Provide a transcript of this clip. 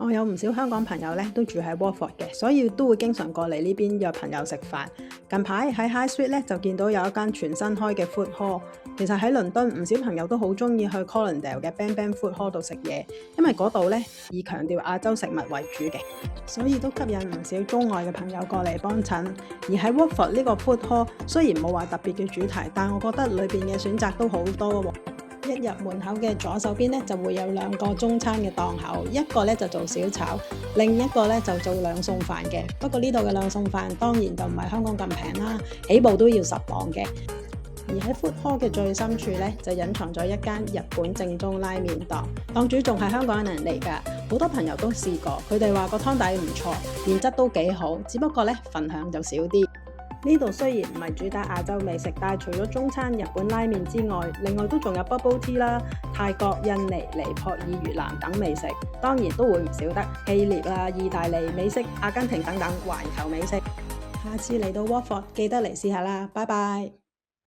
我有唔少香港朋友咧，都住喺 Watford 嘅，所以都會經常過嚟呢邊約朋友食飯。近排喺 High Street 咧就見到有一間全新開嘅 food hall。其實喺倫敦唔少朋友都好中意去 Colindale 嘅 Bang Bang Food Hall 度食嘢，因為嗰度咧以強調亞洲食物為主嘅，所以都吸引唔少中外嘅朋友過嚟幫襯。而喺 Watford 呢個 food hall 雖然冇話特別嘅主題，但我覺得裏邊嘅選擇都好多喎。一入門口嘅左手邊咧就會有兩個中餐嘅檔口，一個咧就做小炒，另一個咧就做兩餸飯嘅。不過呢度嘅兩餸飯當然就唔係香港咁平啦，起步都要10磅嘅。而喺 food hall 嘅最深處咧就隱藏咗一間日本正宗拉麵檔，檔主仲係香港人嚟㗎，好多朋友都試過，佢哋話個湯底唔錯，麵質都幾好，只不過咧份量就少啲。呢度雖然唔係主打亞洲美食，但係除咗中餐、日本拉麵之外，另外都仲有 bubble tea 啦、泰國、印尼、尼泊爾、越南等美食，當然都會唔少得希臘啦、意大利美式、阿根廷等等環球美食。下次嚟到 Watford記得嚟試下啦，拜拜。